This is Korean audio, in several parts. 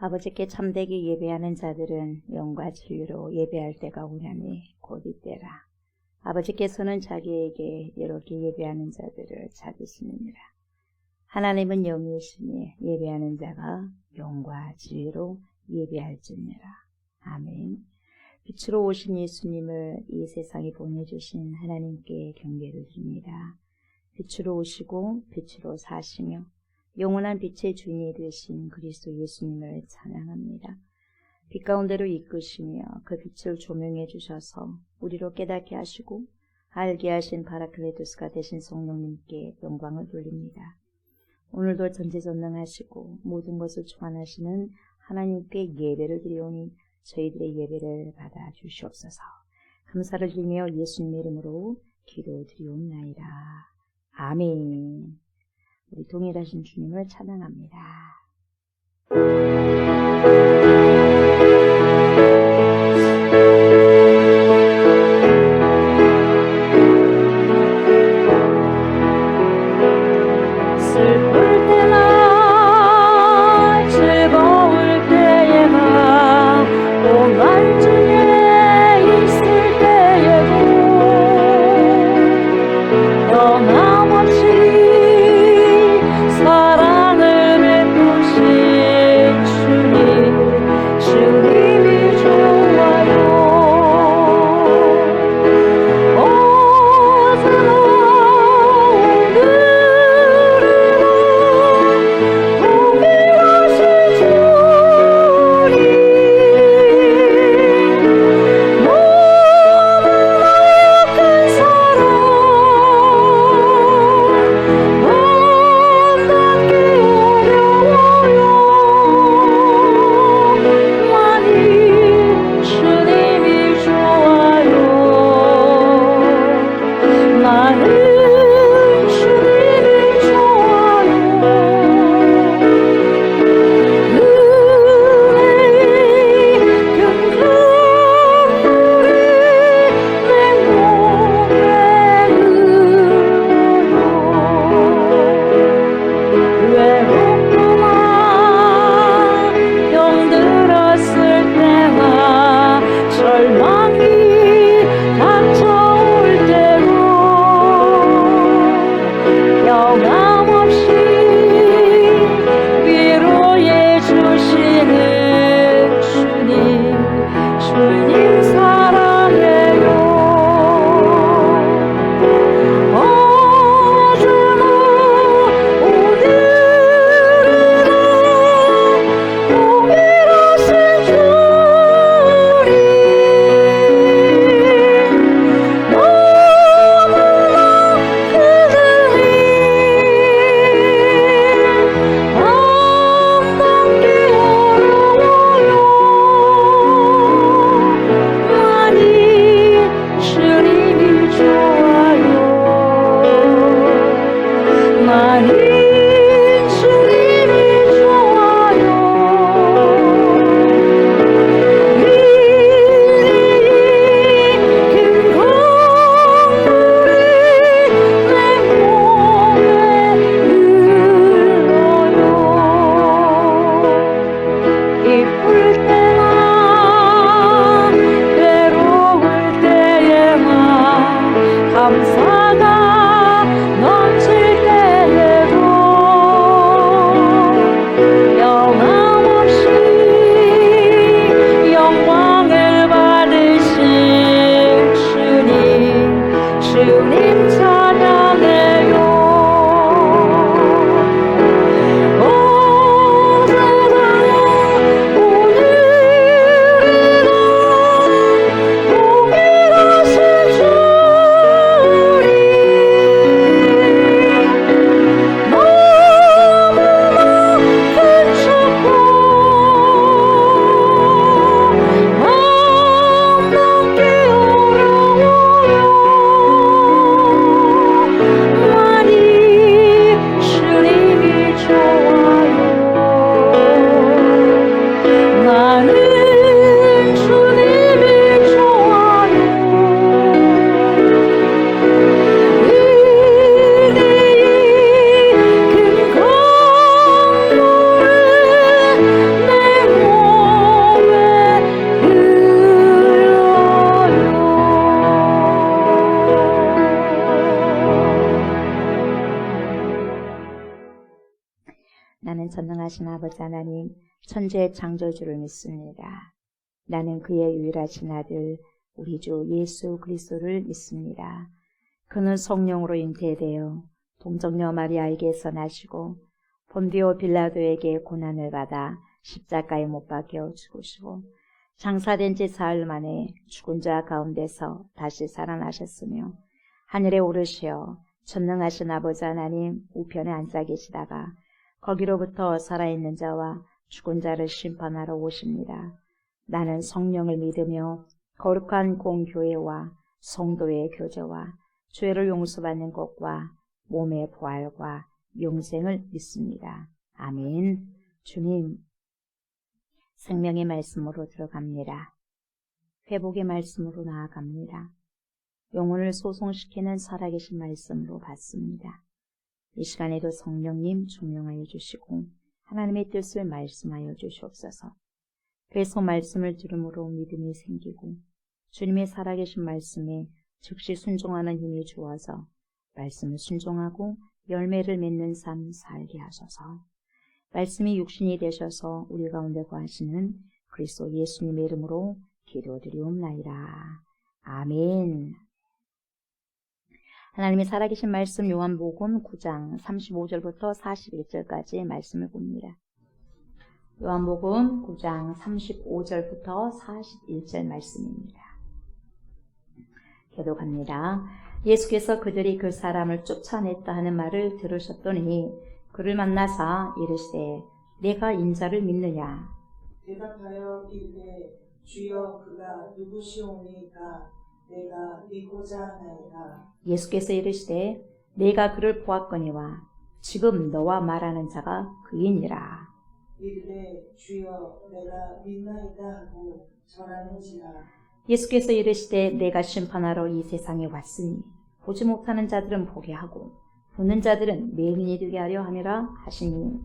아버지께 참되게 예배하는 자들은 영과 진리로 예배할 때가 오냐니 곧 이때라. 아버지께서는 자기에게 이렇게 예배하는 자들을 찾으시느니라. 하나님은 영이시니 예배하는 자가 영과 진리로 예배할지니라. 아멘. 빛으로 오신 예수님을 이 세상에 보내주신 하나님께 경배를 드립니다. 빛으로 오시고 빛으로 사시며 영원한 빛의 주인이 되신 그리스도 예수님을 찬양합니다. 빛 가운데로 이끄시며 그 빛을 조명해 주셔서 우리로 깨닫게 하시고 알게 하신 파라클레토스가 되신 성령님께 영광을 돌립니다. 오늘도 전지전능하시고 모든 것을 주관하시는 하나님께 예배를 드리오니 저희들의 예배를 받아 주시옵소서. 감사를 드리며 예수님의 이름으로 기도드리옵나이다. 아멘. 우리 동일하신 주님을 찬양합니다. 슬플 때나 즐거울 때에나 고난 중에 있을 때에도 변함없이 사랑을 베푸신 주 아버지 하나님, 천지의 창조주를 믿습니다. 나는 그의 유일하신 아들 우리 주 예수 그리스도를 믿습니다. 그는 성령으로 잉태되어 동정녀 마리아에게서 나시고 본디오 빌라도에게 고난을 받아 십자가에 못 박혀 죽으시고 장사된 지 사흘 만에 죽은 자 가운데서 다시 살아나셨으며 하늘에 오르시어 전능하신 아버지 하나님 우편에 앉아 계시다가 거기로부터 살아있는 자와 죽은 자를 심판하러 오십니다. 나는 성령을 믿으며 거룩한 공교회와 성도의 교제와 죄를 용서받는 것과 몸의 부활과 영생을 믿습니다. 아멘. 주님, 생명의 말씀으로 들어갑니다. 회복의 말씀으로 나아갑니다. 영혼을 소송시키는 살아계신 말씀으로 받습니다. 이 시간에도 성령님 중용하여 주시고 하나님의 뜻을 말씀하여 주시옵소서. 그래서 말씀을 들음으로 믿음이 생기고 주님의 살아계신 말씀에 즉시 순종하는 힘이 주어서 말씀을 순종하고 열매를 맺는 삶 살게 하소서. 말씀이 육신이 되셔서 우리 가운데 거하시는 그리스도 예수님의 이름으로 기도드리옵나이다. 아멘. 하나님의 살아계신 말씀 요한복음 9장 35절부터 41절까지 말씀을 봅니다. 요한복음 9장 35절부터 41절 말씀입니다. 교독합니다. 예수께서 그들이 그 사람을 쫓아냈다 하는 말을 들으셨더니 그를 만나사 이르시되 내가 인자를 믿느냐. 대답하여 이르되 주여 그가 누구시오니까 내가 믿고자 하나이다. 예수께서 이르시되 내가 그를 보았거니와 지금 너와 말하는 자가 그이니라. 이르되 주여 내가 믿나이다 하고 절하는지라. 예수께서 이르시되 내가 심판하러 이 세상에 왔으니 보지 못하는 자들은 보게 하고 보는 자들은 맹인이 되게 하려 함이라 하시니.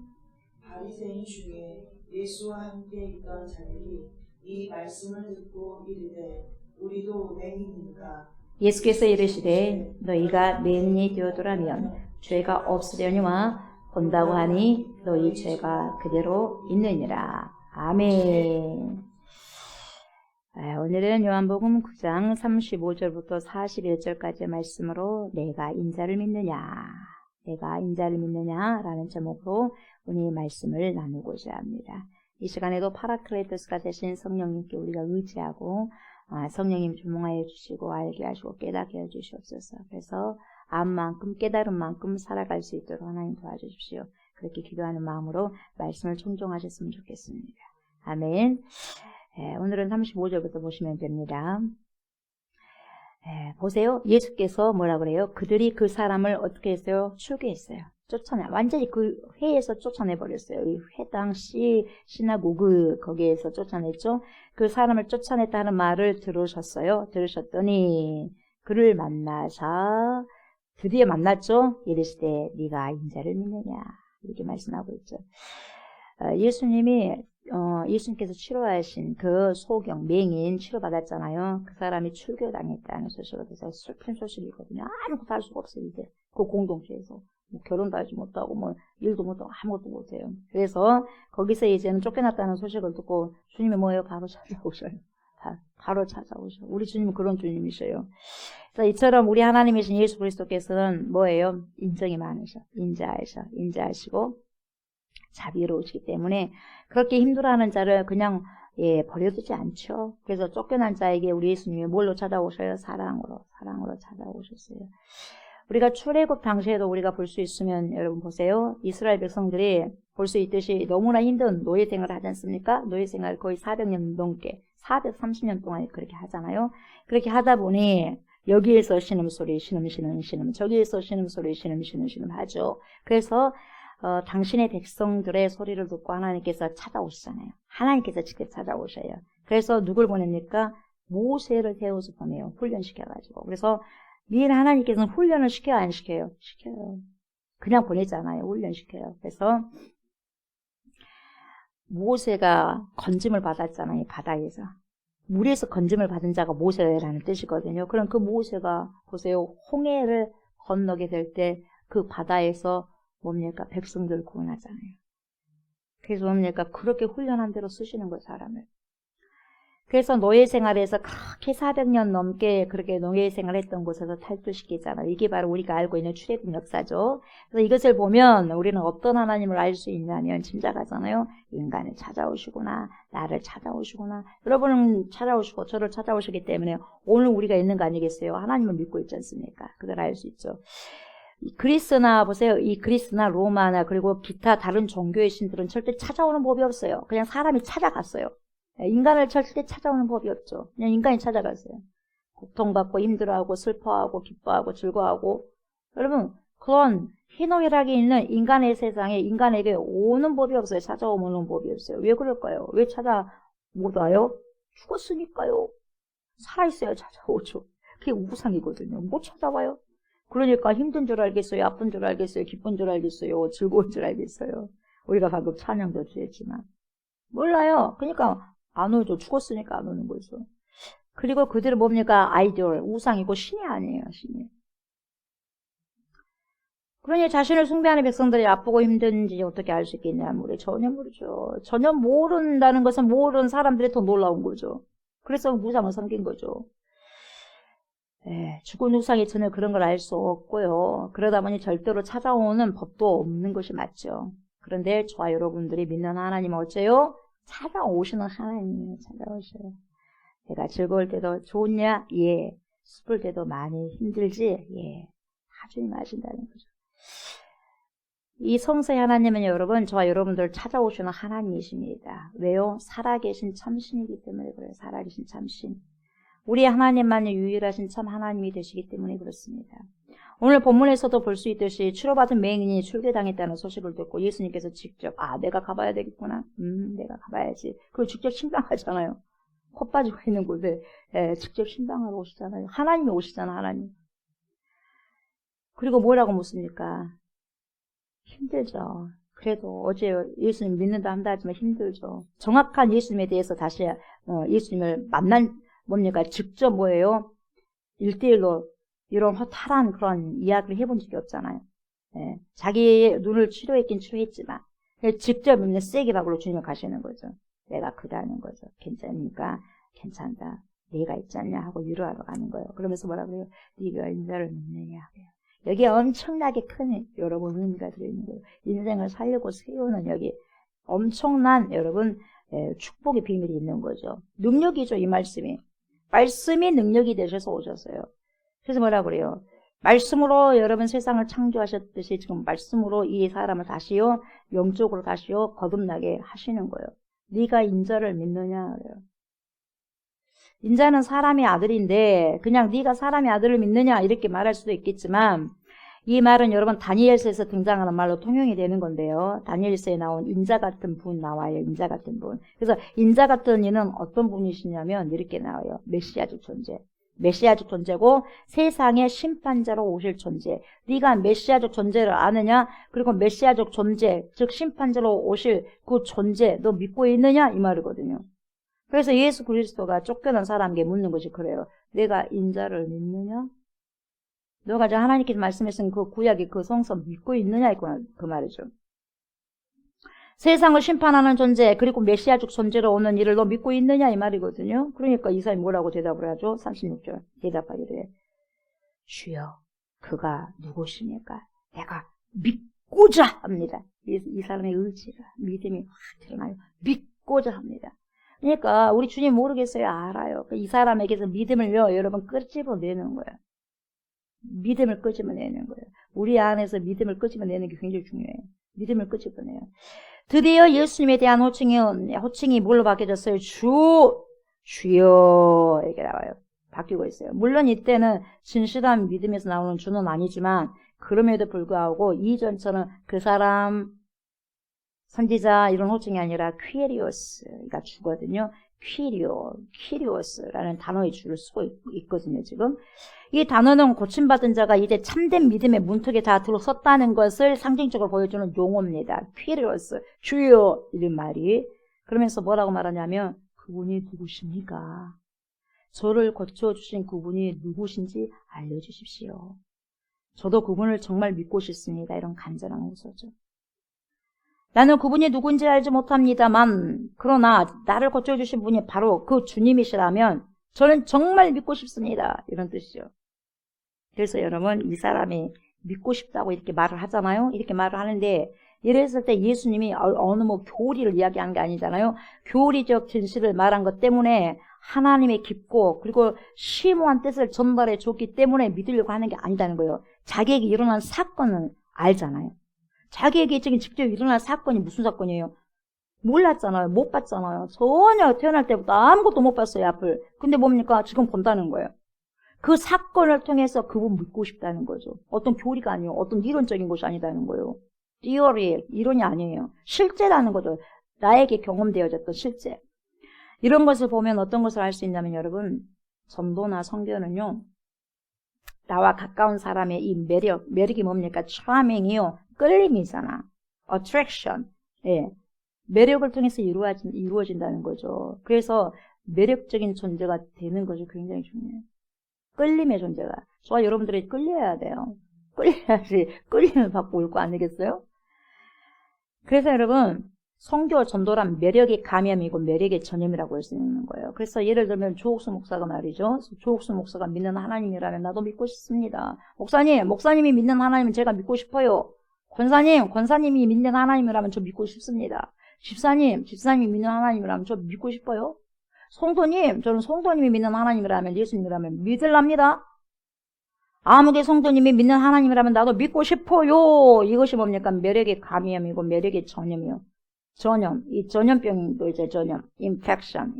바리새인 중에 예수와 함께 있던 자들이 이 말씀을 듣고 이르되 우리도 맹인인가. 예수께서 이르시되 너희가 맹인이 되었더라면 죄가 없으려니와 본다고 하니 너희 죄가 그대로 있느니라. 아멘. 오늘은 요한복음 9장 35절부터 41절까지의 말씀으로 내가 인자를 믿느냐, 내가 인자를 믿느냐라는 제목으로 오늘 말씀을 나누고자 합니다. 이 시간에도 파라클레토스가 되신 성령님께 우리가 의지하고 성령님 주몽하여 주시고 알게 하시고 깨닫게 해주시옵소서. 그래서 암만큼 깨달은 만큼 살아갈 수 있도록 하나님 도와주십시오. 그렇게 기도하는 마음으로 말씀을 청종하셨으면 좋겠습니다. 아멘. 오늘은 35절부터 보시면 됩니다. 보세요. 예수께서 뭐라 그래요? 그들이 그 사람을 어떻게 했어요? 출교했어요. 완전히 그 회에서 쫓아내버렸어요. 이 회 당시 시나고그 거기에서 쫓아냈죠. 그 사람을 쫓아냈다는 말을 들으셨어요. 들으셨더니 그를 만나사 드디어 만났죠. 이르시되 네가 인자를 믿느냐 이렇게 말씀하고 있죠. 예수님께서 치료하신 그 소경, 맹인 치료받았잖아요. 그 사람이 출교당했다는 소식을 들어서 슬픈 소식이거든요. 아무것도 할 수가 없어요, 이제. 그 공동체에서. 뭐 결혼도 하지 못하고, 뭐, 일도 못하고, 아무것도 못해요. 그래서, 거기서 이제는 쫓겨났다는 소식을 듣고, 주님이 뭐예요? 바로 찾아오셔요. 바로 찾아오셔요. 우리 주님은 그런 주님이셔요. 그래서 이처럼 우리 하나님이신 예수 그리스도께서는 뭐예요? 인정이 많으셔. 인자하시고, 자비로우시기 때문에 그렇게 힘들어하는 자를 그냥 버려두지 않죠. 그래서 쫓겨난 자에게 우리 예수님이 뭘로 찾아오셔요? 사랑으로 찾아오셨어요. 우리가 출애굽 당시에도 우리가 볼 수 있으면 여러분 보세요. 이스라엘 백성들이 볼 수 있듯이 너무나 힘든 노예 생활을 하지 않습니까? 노예 생활을 거의 400년 넘게 430년 동안 그렇게 하잖아요. 그렇게 하다 보니 여기에서 신음소리 신음 저기에서 신음소리 신음 하죠. 그래서 당신의 백성들의 소리를 듣고 하나님께서 찾아오시잖아요. 하나님께서 직접 찾아오셔요. 그래서 누굴 보냅니까? 모세를 세워서 보내요. 훈련시켜가지고. 그래서 늘 하나님께서는 훈련을 시켜요, 안 시켜요? 시켜요. 그냥 보내잖아요. 훈련시켜요. 그래서 모세가 건짐을 받았잖아요. 바다에서. 물에서 건짐을 받은 자가 모세라는 뜻이거든요. 그럼 그 모세가 보세요. 홍해를 건너게 될 때 그 바다에서 뭡니까? 백성들을 구원하잖아요. 그래서 뭡니까? 그렇게 훈련한 대로 쓰시는 거예요, 사람을. 그래서 노예 생활에서 그렇게 400년 넘게 그렇게 노예 생활했던 곳에서 탈출시키잖아요. 이게 바로 우리가 알고 있는 출애굽 역사죠. 그래서 이것을 보면 우리는 어떤 하나님을 알 수 있냐면 짐작하잖아요. 인간을 찾아오시구나, 나를 찾아오시구나. 여러분은 찾아오시고 저를 찾아오시기 때문에 오늘 우리가 있는 거 아니겠어요? 하나님을 믿고 있지 않습니까? 그걸 알 수 있죠. 그리스나 보세요. 이 그리스나 로마나 그리고 기타 다른 종교의 신들은 절대 찾아오는 법이 없어요. 그냥 사람이 찾아갔어요. 인간을 절대 찾아오는 법이 없죠. 그냥 인간이 찾아갔어요. 고통받고 힘들어하고 슬퍼하고 기뻐하고 즐거워하고. 여러분 그런 희노애락이 있는 인간의 세상에 인간에게 오는 법이 없어요. 찾아오는 법이 없어요. 왜 그럴까요? 왜 찾아 못 와요? 죽었으니까요. 살아있어야 찾아오죠. 그게 우상이거든요. 못 찾아와요. 그러니까 힘든 줄 알겠어요. 아픈 줄 알겠어요. 기쁜 줄 알겠어요. 즐거운 줄 알겠어요. 우리가 방금 찬양도 드렸지만 몰라요. 그러니까 안 오죠. 죽었으니까 안 오는 거죠. 그리고 그들은 뭡니까? 아이돌, 우상이고 신이 아니에요. 신이. 그러니 자신을 숭배하는 백성들이 아프고 힘든지 어떻게 알 수 있겠냐? 전혀 모르죠. 전혀 모른다는 것은 모르는 사람들이 더 놀라운 거죠. 그래서 우상을 섬긴 거죠. 죽은 우상이 전혀 그런 걸 알 수 없고요. 그러다 보니 절대로 찾아오는 법도 없는 것이 맞죠. 그런데 저와 여러분들이 믿는 하나님은 어째요? 찾아오시는 하나님이에요. 찾아오셔요. 내가 즐거울 때도 좋냐? 예. 슬플 때도 많이 힘들지? 예. 다 주님 아신다는 거죠. 이 성서의 하나님은 여러분, 저와 여러분들을 찾아오시는 하나님이십니다. 왜요? 살아계신 참신이기 때문에 그래요. 살아계신 참신. 우리 하나님만이 유일하신 참 하나님이 되시기 때문에 그렇습니다. 오늘 본문에서도 볼 수 있듯이 치료받은 맹인이 출교당했다는 소식을 듣고 예수님께서 직접 내가 가봐야 되겠구나. 내가 가봐야지. 그리고 직접 신방하잖아요. 코 빠지고 있는 곳에 직접 신방하러 오시잖아요. 하나님이 오시잖아. 하나님. 그리고 뭐라고 묻습니까? 힘들죠. 그래도 어제 예수님 믿는다 한다 하지만 힘들죠. 정확한 예수님에 대해서 다시 예수님을 만난 뭡니까? 직접 뭐예요? 1대1로 이런 허탈한 그런 이야기를 해본 적이 없잖아요. 자기의 눈을 치료했긴 치료했지만 직접 있는 세게 박으로 주님을 가시는 거죠. 내가 그다는 거죠. 괜찮으니까 괜찮다. 네가 있지 않냐 하고 위로하러 가는 거예요. 그러면서 뭐라 그래요? 네가 인자를 믿느냐. 여기에 엄청나게 큰 여러분 의미가 들어있는 거예요. 인생을 살려고 세우는 여기 엄청난 여러분 축복의 비밀이 있는 거죠. 능력이죠. 이 말씀이. 말씀이 능력이 되셔서 오셨어요. 그래서 뭐라 그래요? 말씀으로 여러분 세상을 창조하셨듯이 지금 말씀으로 이 사람을 다시요 영적으로 다시요 거듭나게 하시는 거예요. 네가 인자를 믿느냐 그래요. 인자는 사람의 아들인데 그냥 네가 사람의 아들을 믿느냐 이렇게 말할 수도 있겠지만 이 말은 여러분 다니엘서에서 등장하는 말로 통용이 되는 건데요. 다니엘서에 나온 인자 같은 분 나와요. 인자 같은 분. 그래서 인자 같은 이는 어떤 분이시냐면 이렇게 나와요. 메시아적 존재. 메시아적 존재고 세상의 심판자로 오실 존재. 네가 메시아적 존재를 아느냐? 그리고 메시아적 존재, 즉 심판자로 오실 그 존재 너 믿고 있느냐? 이 말이거든요. 그래서 예수 그리스도가 쫓겨난 사람에게 묻는 것이 그래요. 내가 인자를 믿느냐? 너가 하나님께서 말씀하신 그 구약의 그 성서 믿고 있느냐? 그 말이죠. 세상을 심판하는 존재 그리고 메시아적 존재로 오는 이를 너 믿고 있느냐? 이 말이거든요. 그러니까 이 사람이 뭐라고 대답을 하죠? 36절 대답하기를 주여 그가 누구십니까? 내가 믿고자 합니다. 이 사람의 의지가 믿음이 확 드러나요. 믿고자 합니다. 그러니까 우리 주님 모르겠어요? 알아요. 이 사람에게서 믿음을요 여러분 끄집어내는 거예요. 믿음을 끄집어내는 거예요. 우리 안에서 믿음을 끄집어내는 게 굉장히 중요해요. 믿음을 끄집어내요. 드디어 예수님에 대한 호칭이 뭘로 바뀌어졌어요? 주여 이렇게 나와요. 바뀌고 있어요. 물론 이때는 진실한 믿음에서 나오는 주는 아니지만 그럼에도 불구하고 이전처럼 그 사람 선지자 이런 호칭이 아니라 퀴리오스가 주거든요. 퀴리오스라는 단어의 주를 쓰고 있거든요, 지금. 이 단어는 고침받은 자가 이제 참된 믿음의 문턱에 다 들어섰다는 것을 상징적으로 보여주는 용어입니다. 퀴리오스, 주여, 이런 말이. 그러면서 뭐라고 말하냐면, 그분이 누구십니까? 저를 고쳐주신 그분이 누구신지 알려주십시오. 저도 그분을 정말 믿고 싶습니다. 이런 간절한 호소죠. 나는 그분이 누군지 알지 못합니다만 그러나 나를 고쳐주신 분이 바로 그 주님이시라면 저는 정말 믿고 싶습니다. 이런 뜻이죠. 그래서 여러분 이 사람이 믿고 싶다고 이렇게 말을 하잖아요. 이렇게 말을 하는데 이랬을 때 예수님이 어느 뭐 교리를 이야기한 게 아니잖아요. 교리적 진실을 말한 것 때문에 하나님의 깊고 그리고 심오한 뜻을 전달해 줬기 때문에 믿으려고 하는 게 아니다는 거예요. 자기에게 일어난 사건을 알잖아요. 자기에게 지금 직접 일어난 사건이 무슨 사건이에요? 몰랐잖아요. 못 봤잖아요. 전혀 태어날 때부터 아무것도 못 봤어요, 앞을. 근데 뭡니까? 지금 본다는 거예요. 그 사건을 통해서 그분 믿고 싶다는 거죠. 어떤 교리가 아니에요. 어떤 이론적인 것이 아니다는 거예요. 티어리, 이론이 아니에요. 실제라는 거죠. 나에게 경험되어졌던 실제. 이런 것을 보면 어떤 것을 알 수 있냐면 여러분, 전도나 선교는요. 나와 가까운 사람의 이 매력이 뭡니까? charming이요. 끌림이잖아. attraction. 예. 매력을 통해서 이루어진다는 거죠. 그래서 매력적인 존재가 되는 것이 굉장히 중요해요. 끌림의 존재가. 저와 여러분들이 끌려야 돼요. 끌려야지 끌림을 받고 올 거 아니겠어요? 그래서 여러분, 선교 전도란 매력의 감염이고 매력의 전염이라고 할 수 있는 거예요. 그래서 예를 들면 조옥수 목사가 말이죠. 조옥수 목사가 믿는 하나님이라면 나도 믿고 싶습니다. 목사님이 믿는 하나님은 제가 믿고 싶어요. 권사님이 믿는 하나님이라면 저 믿고 싶습니다. 집사님이 믿는 하나님이라면 저 믿고 싶어요. 저는 성도님이 믿는 하나님이라면, 예수님이라면 믿을랍니다. 아무개 성도님이 믿는 하나님이라면 나도 믿고 싶어요. 이것이 뭡니까? 매력의 감염이고 매력의 전염이요. 이 전염병도 이제 infection.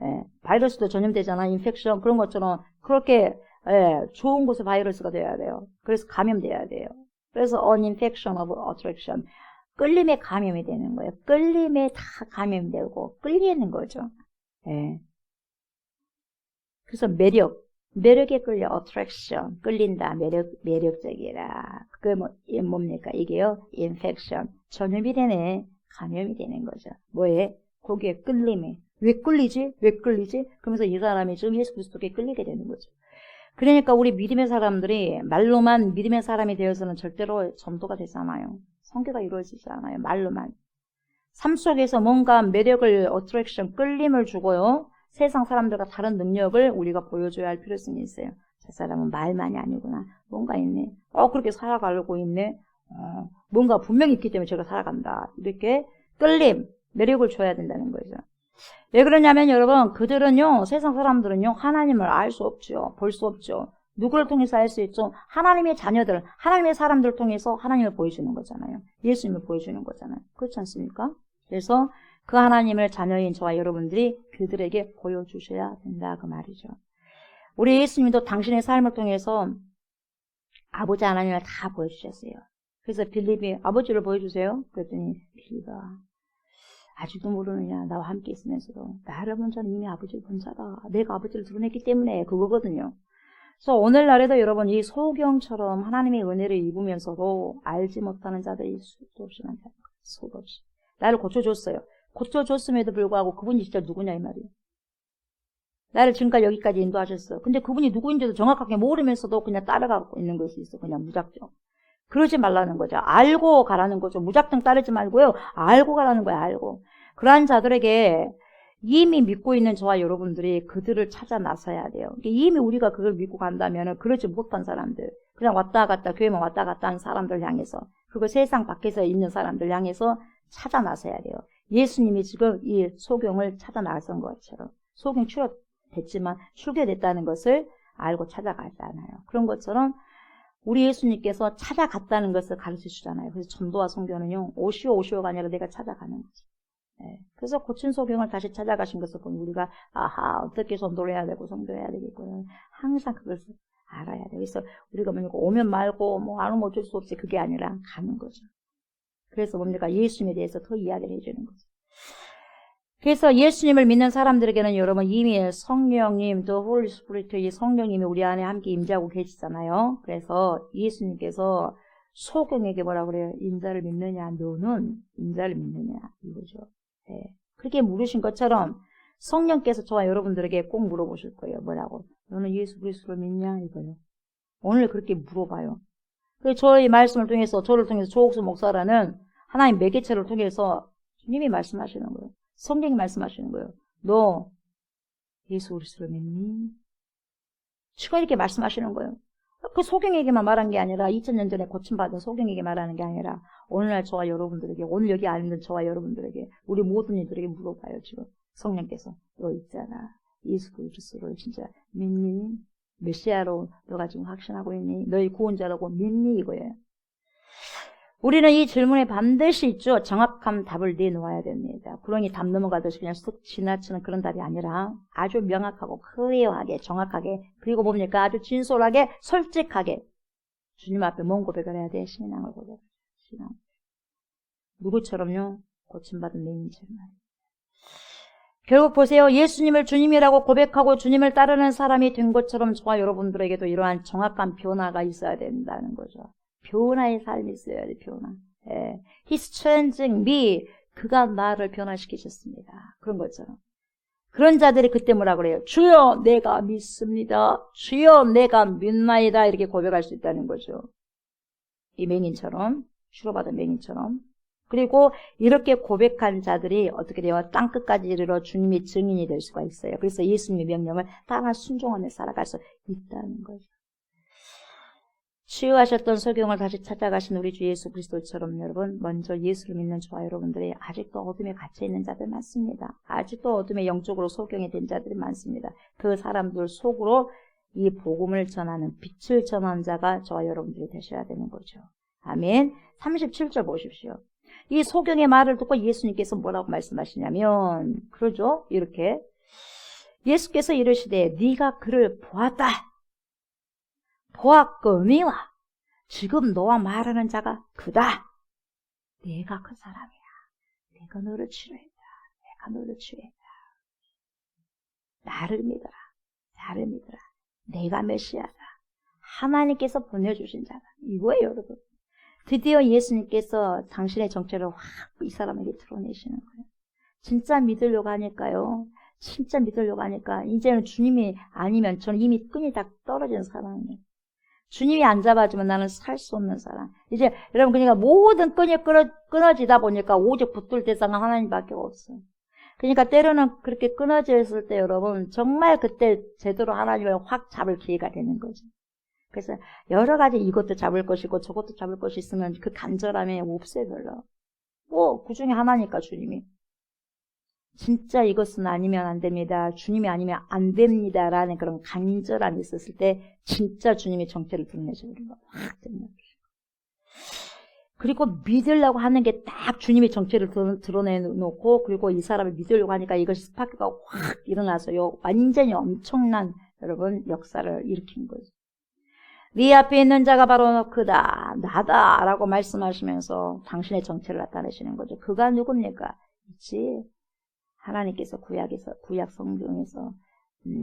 예, 바이러스도 전염되잖아, infection. 그런 것처럼, 그렇게, 예, 좋은 곳에 바이러스가 돼야 돼요. 그래서 감염돼야 돼요. 그래서 an infection of attraction. 끌림에 감염이 되는 거예요. 끌림에 다 감염이 되고, 끌리는 거죠. 예. 그래서 매력에 끌려, attraction. 끌린다, 매력적이라. 그게 뭡니까? 이게요, infection. 전염이 되네, 감염이 되는 거죠. 뭐에? 거기에 끌림에. 왜 끌리지? 그러면서 이 사람이 지금 예수 그리스도께 끌리게 되는 거죠. 그러니까 우리 믿음의 사람들이 말로만 믿음의 사람이 되어서는 절대로 전도가 되지 않아요. 선교가 이루어지지 않아요. 말로만. 삶 속에서 뭔가 매력을, attraction, 끌림을 주고요. 세상 사람들과 다른 능력을 우리가 보여줘야 할 필요성이 있어요. 저 사람은 말만이 아니구나. 뭔가 있네. 그렇게 살아가려고 있네. 뭔가 분명히 있기 때문에 제가 살아간다. 이렇게 끌림, 매력을 줘야 된다는 거죠. 왜 그러냐면 여러분, 그들은요, 세상 사람들은요, 하나님을 알 수 없죠. 볼 수 없죠. 누구를 통해서 알 수 있죠? 하나님의 자녀들, 하나님의 사람들을 통해서 하나님을 보여주는 거잖아요. 예수님을 보여주는 거잖아요. 그렇지 않습니까? 그래서 그 하나님을 자녀인 저와 여러분들이 그들에게 보여주셔야 된다, 그 말이죠. 우리 예수님도 당신의 삶을 통해서 아버지 하나님을 다 보여주셨어요. 그래서 빌립이 아버지를 보여주세요. 그랬더니 빌립아, 아직도 모르느냐, 나와 함께 있으면서도 나를 본 자는 이미 아버지를 본 자다. 내가 아버지를 드러냈기 때문에 그거거든요. 그래서 오늘날에도 여러분 이 소경처럼 하나님의 은혜를 입으면서도 알지 못하는 자들이 수도 없이 많다. 수도 없이. 나를 고쳐줬어요. 고쳐줬음에도 불구하고 그분이 진짜 누구냐 이 말이에요. 나를 지금까지 여기까지 인도하셨어. 근데 그분이 누구인지도 정확하게 모르면서도 그냥 따라가고 있는 것이 있어. 그냥 무작정. 그러지 말라는 거죠. 알고 가라는 거죠. 무작정 따르지 말고요. 알고 가라는 거예요. 알고. 그러한 자들에게 이미 믿고 있는 저와 여러분들이 그들을 찾아 나서야 돼요. 이미 우리가 그걸 믿고 간다면 그러지 못한 사람들, 그냥 왔다 갔다 교회만 왔다 갔다 하는 사람들 향해서, 그리고 세상 밖에서 있는 사람들 향해서 찾아 나서야 돼요. 예수님이 지금 이 소경을 찾아 나선 것처럼, 소경 출교됐지만 출교됐다는 것을 알고 찾아가잖아요. 그런 것처럼 우리 예수님께서 찾아갔다는 것을 가르쳐 주잖아요. 그래서 전도와 선교는요, 오시오가 아니라 내가 찾아가는 거죠. 네. 그래서 고친 소경을 다시 찾아가신 것을 보면 우리가 어떻게 전도를 해야 되고 선교해야 되겠구나. 항상 그것을 알아야 돼요. 그래서 우리가 오면 말고 안 오면 어쩔 수 없이 그게 아니라 가는 거죠. 그래서 뭡니까? 예수님에 대해서 더 이야기를 해주는 거죠. 그래서 예수님을 믿는 사람들에게는 여러분 이미 성령님, 또 홀리 스피리트, 이 성령님이 우리 안에 함께 임재하고 계시잖아요. 그래서 예수님께서 소경에게 뭐라 그래요? 인자를 믿느냐? 너는 인자를 믿느냐? 이거죠. 네. 그렇게 물으신 것처럼 성령께서 저와 여러분들에게 꼭 물어보실 거예요. 뭐라고? 너는 예수 그리스도를 믿냐? 이거요. 오늘 그렇게 물어봐요. 저의 말씀을 통해서, 저를 통해서 조옥수 목사라는 하나님 매개체를 통해서 주님이 말씀하시는 거예요. 성경이 말씀하시는 거예요. 너 예수 그리스도를 믿니? 주가 이렇게 말씀하시는 거예요. 그 소경에게만 말한 게 아니라 2000년 전에 고침받은 소경에게 말하는 게 아니라 오늘날 저와 여러분들에게, 오늘 여기 앉은 저와 여러분들에게, 우리 모든 이들에게 물어봐요. 지금 성령께서 너 있잖아, 예수 그리스도를 진짜 믿니? 메시아로 너가 지금 확신하고 있니? 너희 구원자라고 믿니? 이거예요. 우리는 이 질문에 반드시 있죠. 정확한 답을 내놓아야 됩니다. 그러니 답 넘어가듯이 그냥 쑥 지나치는 그런 답이 아니라 아주 명확하고 클리어하게, 정확하게, 그리고 뭡니까? 아주 진솔하게, 솔직하게 주님 앞에 뭔 고백을 해야 돼? 신앙을 고백을. 신앙. 누구처럼요? 고침받은 맹인처럼. 결국 보세요. 예수님을 주님이라고 고백하고 주님을 따르는 사람이 된 것처럼 저와 여러분들에게도 이러한 정확한 변화가 있어야 된다는 거죠. 변화의 삶이 있어야 돼, 변화. 예. He's changing me. 그가 나를 변화시키셨습니다. 그런 것처럼. 그런 자들이 그때 뭐라 그래요? 주여, 내가 믿습니다. 주여, 내가 믿나이다. 이렇게 고백할 수 있다는 거죠. 이 맹인처럼, 치료받은 맹인처럼. 그리고 이렇게 고백한 자들이 어떻게 돼요? 땅끝까지 이르러 주님의 증인이 될 수가 있어요. 그래서 예수님의 명령을 따라 순종하며 살아갈 수 있다는 거죠. 치유하셨던 소경을 다시 찾아가신 우리 주 예수 그리스도처럼 여러분, 먼저 예수를 믿는 저와 여러분들이 아직도 어둠에 갇혀있는 자들 많습니다. 아직도 어둠에 영적으로 소경이 된 자들이 많습니다. 그 사람들 속으로 이 복음을 전하는, 빛을 전하는 자가 저와 여러분들이 되셔야 되는 거죠. 아멘. 37절 보십시오. 이 소경의 말을 듣고 예수님께서 뭐라고 말씀하시냐면, 그러죠? 이렇게 예수께서 이르시되 네가 그를 보았다. 보았거니와 지금 너와 말하는 자가 그다. 내가 그 사람이야. 내가 너를 치료했다. 내가 너를 치유했다. 나를 믿어라. 나를 믿어라. 내가 메시아다. 하나님께서 보내주신 자다. 이거예요, 여러분. 드디어 예수님께서 당신의 정체를 확 이 사람에게 드러내시는 거예요. 진짜 믿으려고 하니까요. 진짜 믿으려고 하니까 이제는 주님이 아니면 저는 이미 끈이 다 떨어진 사람이에요. 주님이 안 잡아주면 나는 살 수 없는 사람. 이제 여러분, 그러니까 모든 끈이 끊어지다 보니까 오직 붙들 대상은 하나님밖에 없어요. 그러니까 때로는 그렇게 끊어져 있을 때 여러분 정말 그때 제대로 하나님을 확 잡을 기회가 되는 거죠. 그래서 여러 가지 이것도 잡을 것이고 저것도 잡을 것이 있으면 그 간절함이 없어요, 별로. 뭐 그 중에 하나니까 주님이. 진짜 이것은 아니면 안 됩니다. 주님이 아니면 안 됩니다라는 그런 간절함이 있었을 때 진짜 주님의 정체를 드러내셔버린 거예요. 확 드러내셔. 그리고 믿으려고 하는 게 딱 주님의 정체를 드러내놓고 그리고 이 사람을 믿으려고 하니까 이것이 스파크가 확 일어나서요. 완전히 엄청난 여러분 역사를 일으킨 거죠. 네 앞에 있는 자가 바로 그다, 나다 라고 말씀하시면서 당신의 정체를 나타내시는 거죠. 그가 누굽니까? 있지. 하나님께서 구약 성경에서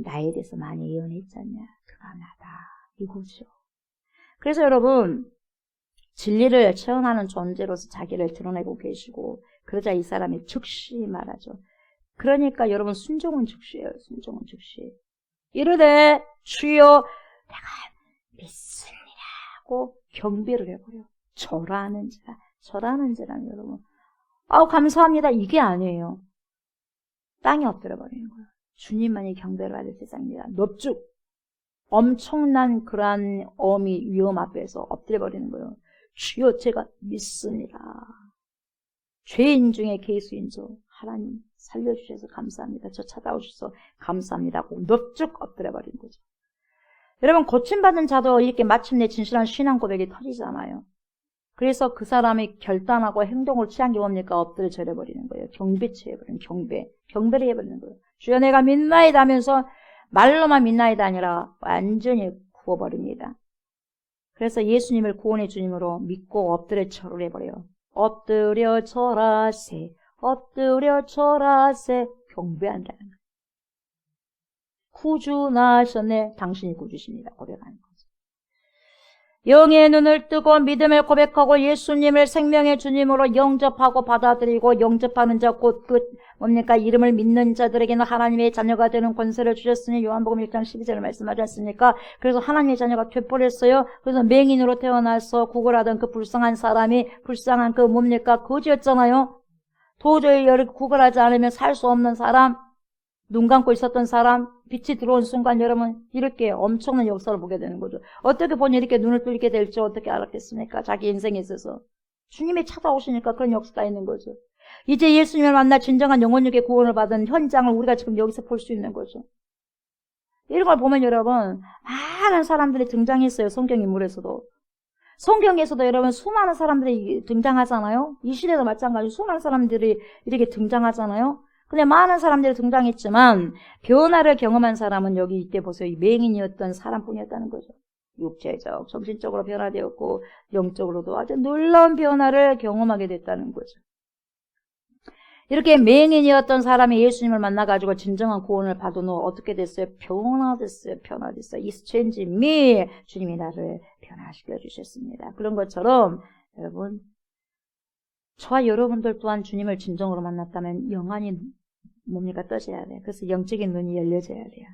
나에 대해서 많이 예언했잖냐. 그가 나다. 이거죠. 그래서 여러분 진리를 체험하는 존재로서 자기를 드러내고 계시고 그러자 이 사람이 즉시 말하죠. 그러니까 여러분 순종은 즉시예요. 순종은 즉시. 이르되 주여 내가 믿습니다 하고 경배를 해버려. 절하는 자라. 절하는 자라는 여러분. 감사합니다. 이게 아니에요. 땅에 엎드려버리는 거예요. 주님만이 경배를 받을 세상입니다. 넙죽. 엄청난 그러한 어미 위험 앞에서 엎드려버리는 거예요. 주여 제가 믿습니다. 죄인 중에 개수인죠. 하나님 살려주셔서 감사합니다. 저 찾아오셔서 감사합니다 하고 넙죽 엎드려버리는 거죠. 여러분 고침받은 자도 이렇게 마침내 진실한 신앙 고백이 터지잖아요. 그래서 그 사람이 결단하고 행동을 취한 게 뭡니까? 엎드려 절해버리는 거예요. 경배치 해버리는 경배를 해버리는 거예요. 주여 내가 믿나이다 하면서 말로만 믿나이다 아니라 완전히 구워버립니다. 그래서 예수님을 구원의 주님으로 믿고 엎드려 절을 해버려요. 엎드려 절하세 엎드려 절하세 경배한다는 거예요. 구주 나셨네. 당신이 구주십니다. 고백하는 거죠. 영의 눈을 뜨고 믿음을 고백하고 예수님을 생명의 주님으로 영접하고 받아들이고 영접하는 자 곧 이름을 믿는 자들에게는 하나님의 자녀가 되는 권세를 주셨으니 요한복음 1장 12절을 말씀하지 않습니까? 그래서 하나님의 자녀가 되버렸어요. 그래서 맹인으로 태어나서 구걸하던 그 불쌍한 사람이 불쌍한 그 거지였잖아요. 도저히 구걸하지 않으면 살 수 없는 사람, 눈 감고 있었던 사람, 빛이 들어온 순간 여러분 이렇게 엄청난 역사를 보게 되는 거죠. 어떻게 보니 이렇게 눈을 뜨게 될지 어떻게 알았겠습니까? 자기 인생에 있어서. 주님이 찾아오시니까 그런 역사가 있는 거죠. 이제 예수님을 만나 진정한 영혼육의 구원을 받은 현장을 우리가 지금 여기서 볼 수 있는 거죠. 이런 걸 보면 여러분 많은 사람들이 등장했어요. 성경 인물에서도. 성경에서도 여러분 수많은 사람들이 등장하잖아요. 이 시대도 마찬가지로 수많은 사람들이 이렇게 등장하잖아요. 근데 많은 사람들이 등장했지만 변화를 경험한 사람은 여기 이때 보세요. 이 맹인이었던 사람뿐이었다는 거죠. 육체적, 정신적으로 변화되었고 영적으로도 아주 놀라운 변화를 경험하게 됐다는 거죠. 이렇게 맹인이었던 사람이 예수님을 만나가지고 진정한 구원을 받은 후 어떻게 됐어요? 변화됐어요. He's changing me. 주님이 나를 변화시켜 주셨습니다. 그런 것처럼 여러분 저와 여러분들 또한 주님을 진정으로 만났다면 영안이 뭡니까? 떠져야 돼요. 그래서 영적인 눈이 열려져야 돼요.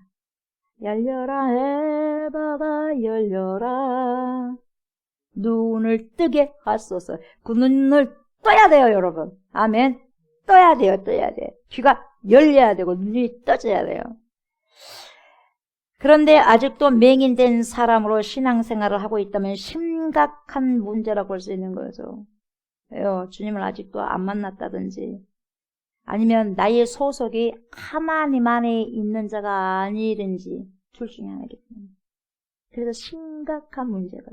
열려라 해바다 열려라 눈을 뜨게 하소서. 그 눈을 떠야 돼요 여러분. 아멘. 떠야 돼요. 귀가 열려야 되고 눈이 떠져야 돼요. 그런데 아직도 맹인된 사람으로 신앙생활을 하고 있다면 심각한 문제라고 볼 수 있는 거죠. 왜요? 주님을 아직도 안 만났다든지 아니면 나의 소속이 하나님 안에 있는 자가 아니든지 둘 중에 하나겠죠. 그래서 심각한 문제가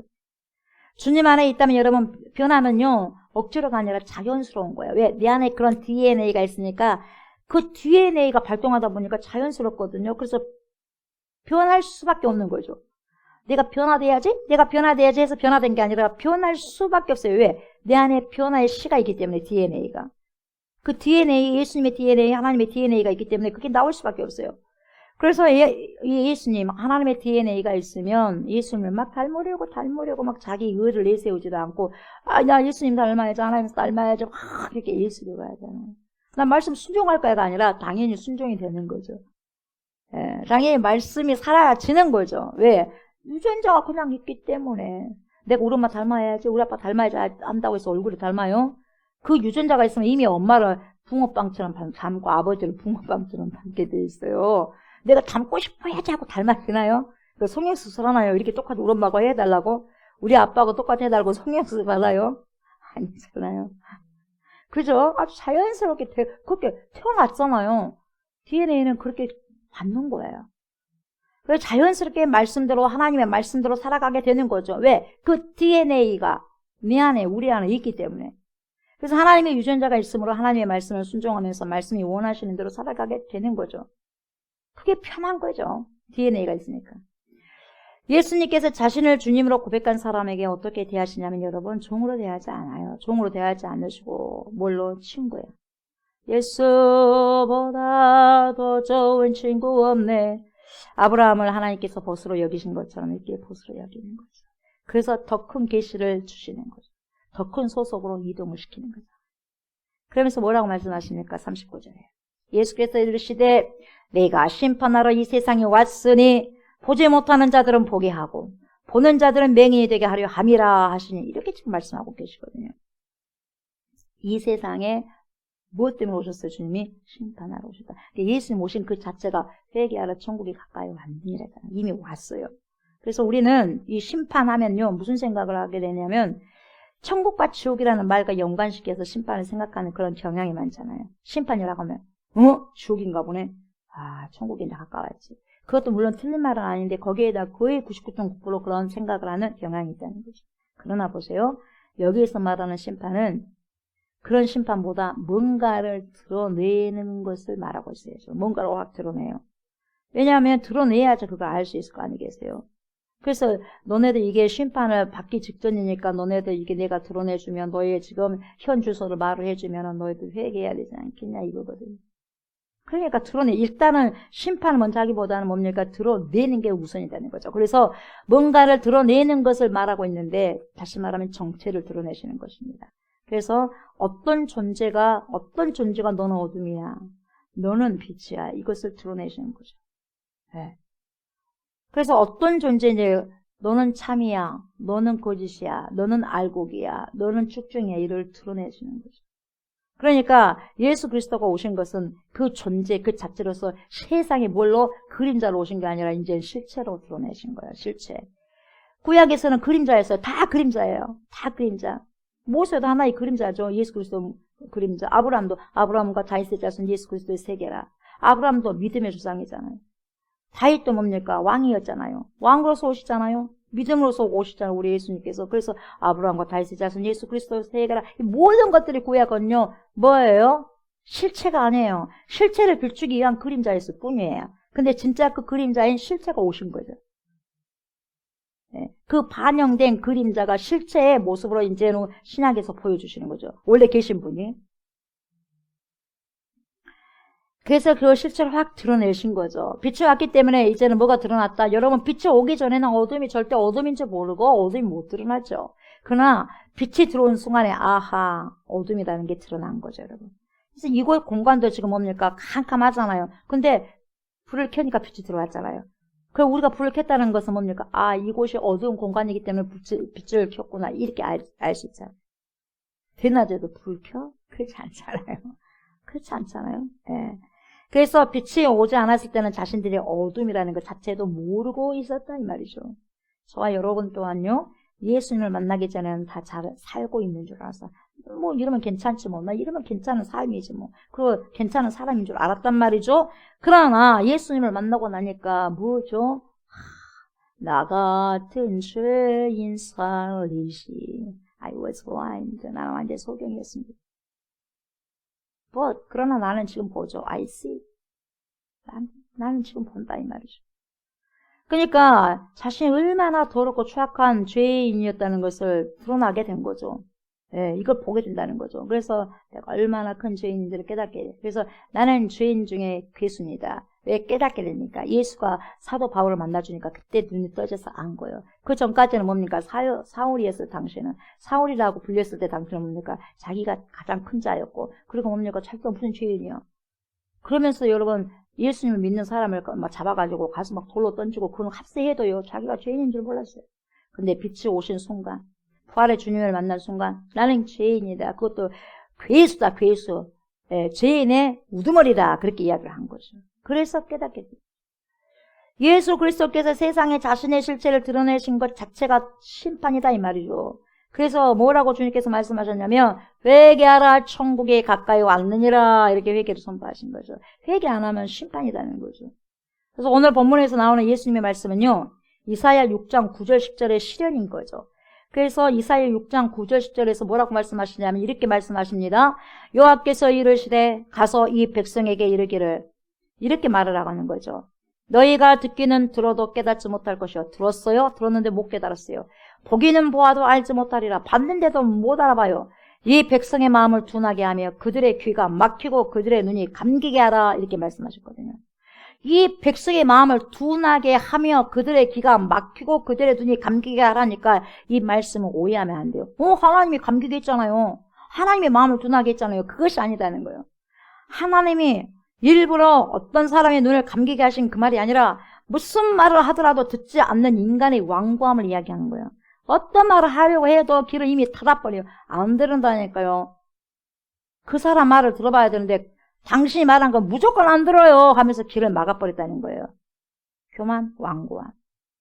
주님 안에 있다면 여러분 변화는요 억지로가 아니라 자연스러운 거예요. 왜? 내 안에 그런 DNA가 있으니까 그 DNA가 발동하다 보니까 자연스럽거든요. 그래서 변할 수밖에 없는 거죠. 내가 변화돼야지 해서 변화된 게 아니라 변할 수밖에 없어요. 왜? 내 안에 변화의 씨가 있기 때문에 DNA가. 그 DNA, 예수님의 DNA, 하나님의 DNA가 있기 때문에 그게 나올 수밖에 없어요. 그래서 예수님, 하나님의 DNA가 있으면 예수님을 막 닮으려고 막 자기 의를 내세우지도 않고 나 예수님 닮아야지, 하나님 닮아야지 막 이렇게 예수를 하잖아요. 난 말씀 순종할 거야가 아니라 당연히 순종이 되는 거죠. 예, 당연히 말씀이 사라지는 거죠. 왜? 유전자가 그냥 있기 때문에 내가 우리 엄마 닮아야지, 우리 아빠 닮아야지 한다고 해서 얼굴이 닮아요? 그 유전자가 있으면 이미 엄마를 붕어빵처럼 닮고 아버지를 붕어빵처럼 닮게 돼 있어요. 내가 닮고 싶어야지 하고 닮아지나요? 성형수술 하나요? 이렇게 똑같이 우리 엄마가 해달라고? 우리 아빠하고 똑같이 해달라고 성형수술 받아요? 아니잖아요. 그죠? 아주 자연스럽게 그렇게 태어났잖아요. DNA는 그렇게 받는 거예요. 그래서 자연스럽게 말씀대로 하나님의 말씀대로 살아가게 되는 거죠. 왜? 그 DNA가 내 안에 우리 안에 있기 때문에. 그래서 하나님의 유전자가 있으므로 하나님의 말씀을 순종하면서 말씀이 원하시는 대로 살아가게 되는 거죠. 그게 편한 거죠. DNA가 있으니까. 예수님께서 자신을 주님으로 고백한 사람에게 어떻게 대하시냐면 여러분 종으로 대하지 않아요. 종으로 대하지 않으시고 뭘로? 친구예요. 예수보다 더 좋은 친구 없네. 아브라함을 하나님께서 보스로 여기신 것처럼 이렇게 보스로 여기는 거죠. 그래서 더 큰 계시를 주시는 거죠. 더 큰 소속으로 이동을 시키는 거죠. 그러면서 뭐라고 말씀하십니까? 39절에 예수께서 이르시되 내가 심판하러 이 세상에 왔으니 보지 못하는 자들은 보게 하고 보는 자들은 맹인이 되게 하려 함이라 하시니 이렇게 지금 말씀하고 계시거든요. 이 세상에 무엇 때문에 오셨어요? 주님이 심판하러 오셨다. 예수님 오신 그 자체가 회개하러 천국이 가까이 왔느니라잖아요. 이미 왔어요. 그래서 우리는 이 심판하면요 무슨 생각을 하게 되냐면 천국과 지옥이라는 말과 연관시켜서 심판을 생각하는 그런 경향이 많잖아요. 심판이라고 하면 지옥인가 보네. 천국이 이제 가까웠지. 그것도 물론 틀린 말은 아닌데 거기에다 거의 99.9% 그런 생각을 하는 경향이 있다는 거죠. 그러나 보세요. 여기에서 말하는 심판은 그런 심판보다 뭔가를 드러내는 것을 말하고 있어요. 뭔가를 확 드러내요. 왜냐하면 드러내야죠. 그걸 알 수 있을 거 아니겠어요. 그래서 너네들 이게 심판을 받기 직전이니까 너네들 이게 내가 드러내주면 너의 지금 현 주소를 말을 해주면 너희들 회개해야 되지 않겠냐 이거거든요. 그러니까 일단은 심판을 먼저 하기보다는 뭡니까? 드러내는 게 우선이라는 거죠. 그래서 뭔가를 드러내는 것을 말하고 있는데, 다시 말하면 정체를 드러내시는 것입니다. 그래서 어떤 존재가 너는 어둠이야, 너는 빛이야, 이것을 드러내시는 거죠. 네. 그래서 어떤 존재인지, 너는 참이야, 너는 거짓이야, 너는 알곡이야, 너는 축중이야, 이를 드러내시는 거죠. 그러니까 예수 그리스도가 오신 것은 그 존재 그 자체로서 세상에 뭘로 그림자로 오신 게 아니라 이제 실체로 드러내신 거예요. 실체. 구약에서는 그림자였어요. 다 그림자예요. 다 그림자. 모세도 하나의 그림자죠. 예수 그리스도 그림자. 아브라함과 다윗의 자손 예수 그리스도의 세계라. 아브라함도 믿음의 조상이잖아요. 다윗도 뭡니까? 왕이었잖아요. 왕으로서 오시잖아요. 믿음으로서 오시잖아요. 우리 예수님께서. 그래서 아브라함과 다윗의 자손 예수 그리스도의 세계라. 이 모든 것들이 구약은요. 뭐예요? 실체가 아니에요. 실체를 비추기 위한 그림자였을 뿐이에요. 근데 진짜 그 그림자인 실체가 오신 거죠. 네. 그 반영된 그림자가 실체의 모습으로 이제는 신약에서 보여주시는 거죠. 원래 계신 분이. 그래서 그 실체를 확 드러내신 거죠. 빛이 왔기 때문에 이제는 뭐가 드러났다. 여러분, 빛이 오기 전에는 어둠이 절대 어둠인지 모르고 어둠이 못 드러나죠. 그러나 빛이 들어온 순간에 아하, 어둠이라는 게 드러난 거죠, 여러분. 그래서 이곳 공간도 지금 뭡니까? 캄캄하잖아요. 근데 불을 켜니까 빛이 들어왔잖아요. 그럼 우리가 불을 켰다는 것은 뭡니까? 아, 이곳이 어두운 공간이기 때문에 빛을 켰구나. 이렇게 알 수 있잖아요. 대낮에도 불 켜? 그렇지 않잖아요. 그렇지 않잖아요. 예. 그래서 빛이 오지 않았을 때는 자신들이 어둠이라는 것 자체도 모르고 있었다 이 말이죠. 저와 여러분 또한요. 예수님을 만나기 전에는 다 잘 살고 있는 줄 알았어. 뭐 이러면 괜찮지 뭐. 나 이러면 괜찮은 삶이지 뭐. 그리고 괜찮은 사람인 줄 알았단 말이죠. 그러나 예수님을 만나고 나니까 뭐죠? 나 같은 죄인 살리시. I was blind. 나는 완전 소경이었습니다. 그러나 나는 지금 보죠. I see. 나는 지금 본다 이 말이죠. 그러니까 자신이 얼마나 더럽고 추악한 죄인이었다는 것을 드러나게 된 거죠. 예, 이걸 보게 된다는 거죠. 그래서 내가 얼마나 큰 죄인인지를 깨닫게 돼요. 그래서 나는 죄인 중에 괴순이다. 왜 깨닫게 되니까? 예수가 사도 바울을 만나주니까 그때 눈이 떠져서 안 거예요. 그 전까지는 뭡니까? 사울이었을 당시에는, 사울이라고 불렸을 때 당시에는 뭡니까? 자기가 가장 큰 자였고, 그리고 뭡니까? 자기가 무슨 죄인이요? 그러면서 여러분, 예수님을 믿는 사람을 막 잡아가지고 가서 막 돌로 던지고 그런 합세해도요, 자기가 죄인인 줄 몰랐어요. 근데 빛이 오신 순간, 부활의 주님을 만난 순간, 나는 죄인이다. 그것도 괴수다, 괴수. 예, 죄인의 우두머리다. 그렇게 이야기를 한 거죠. 그래서 깨닫게 돼요. 예수 그리스도께서 세상에 자신의 실체를 드러내신 것 자체가 심판이다 이 말이죠. 그래서 뭐라고 주님께서 말씀하셨냐면 회개하라 천국에 가까이 왔느니라 이렇게 회개를 선포하신 거죠. 회개 안 하면 심판이라는 거죠. 그래서 오늘 본문에서 나오는 예수님의 말씀은요. 이사야 6장 9절 10절의 실현인 거죠. 그래서 이사야 6장 9절 10절에서 뭐라고 말씀하시냐면 이렇게 말씀하십니다. 여호와께서 이르시되 가서 이 백성에게 이르기를 이렇게 말을 하는 거죠. 너희가 듣기는 들어도 깨닫지 못할 것이요. 들었어요? 들었는데 못 깨달았어요. 보기는 보아도 알지 못하리라. 봤는데도 못 알아봐요. 이 백성의 마음을 둔하게 하며 그들의 귀가 막히고 그들의 눈이 감기게 하라. 이렇게 말씀하셨거든요. 이 백성의 마음을 둔하게 하며 그들의 귀가 막히고 그들의 눈이 감기게 하라니까 이 말씀을 오해하면 안 돼요. 하나님이 감기게 했잖아요. 하나님의 마음을 둔하게 했잖아요. 그것이 아니다는 거예요. 하나님이 일부러 어떤 사람의 눈을 감기게 하신 그 말이 아니라 무슨 말을 하더라도 듣지 않는 인간의 완고함을 이야기하는 거예요. 어떤 말을 하려고 해도 귀를 이미 닫아버려요. 안 들은다니까요. 그 사람 말을 들어봐야 되는데 당신이 말한 건 무조건 안 들어요 하면서 귀를 막아버렸다는 거예요. 교만, 완고함.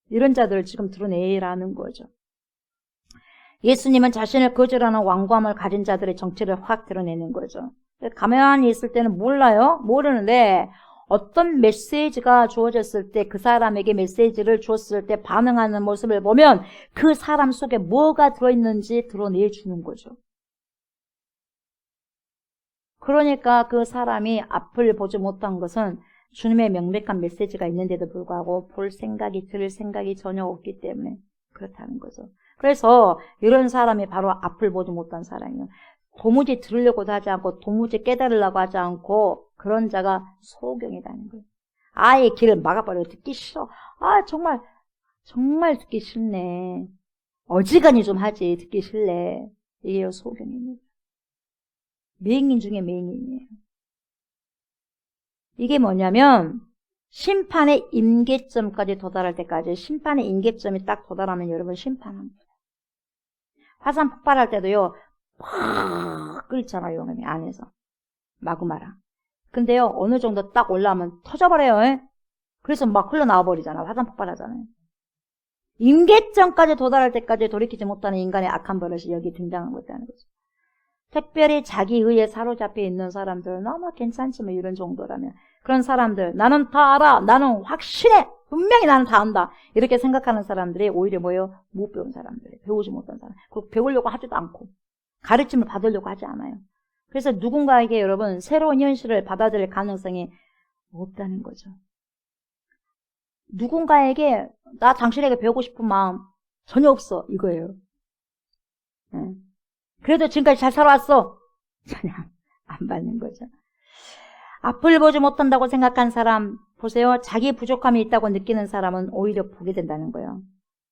이런 자들을 지금 드러내라는 거죠. 예수님은 자신을 거절하는 완고함을 가진 자들의 정체를 확 드러내는 거죠. 가만히 있을 때는 몰라요. 모르는데 어떤 메시지가 주어졌을 때 그 사람에게 메시지를 주었을 때 반응하는 모습을 보면 그 사람 속에 뭐가 들어있는지 드러내주는 거죠. 그러니까 그 사람이 앞을 보지 못한 것은 주님의 명백한 메시지가 있는데도 불구하고 볼 생각이 들을 생각이 전혀 없기 때문에 그렇다는 거죠. 그래서 이런 사람이 바로 앞을 보지 못한 사람이에요. 도무지 들으려고도 하지 않고 도무지 깨달으려고 하지 않고 그런 자가 소경이라는 거예요. 아예 길을 막아버려. 듣기 싫어. 아 정말 듣기 싫네. 어지간히 좀 하지 듣기 싫네. 이게 소경입니다. 맹인 중에 맹인이에요. 이게 뭐냐면 심판의 임계점까지 도달할 때까지, 심판의 임계점이 딱 도달하면 여러분 심판합니다. 화산 폭발할 때도요 팍 끓잖아요 안에서 마그마라. 근데요 어느 정도 딱 올라오면 터져버려요. 그래서 막 흘러나와 버리잖아. 화산 폭발하잖아요. 임계점까지 도달할 때까지 돌이키지 못하는 인간의 악한 버릇이 여기 등장하고 있다는 거죠. 특별히 자기 의에 사로잡혀 있는 사람들, 너무 괜찮지 뭐 이런 정도라면, 그런 사람들, 나는 다 알아, 나는 확실해, 분명히 나는 다 안다, 이렇게 생각하는 사람들이 오히려 뭐예요? 못 배운 사람들, 배우지 못한 사람. 그리고 배우려고 하지도 않고 가르침을 받으려고 하지 않아요. 그래서 누군가에게 여러분 새로운 현실을 받아들일 가능성이 없다는 거죠. 누군가에게 나 당신에게 배우고 싶은 마음 전혀 없어, 이거예요. 그래도 지금까지 잘 살아왔어. 전혀 안 받는 거죠. 앞을 보지 못한다고 생각한 사람, 보세요. 자기 부족함이 있다고 느끼는 사람은 오히려 보게 된다는 거예요.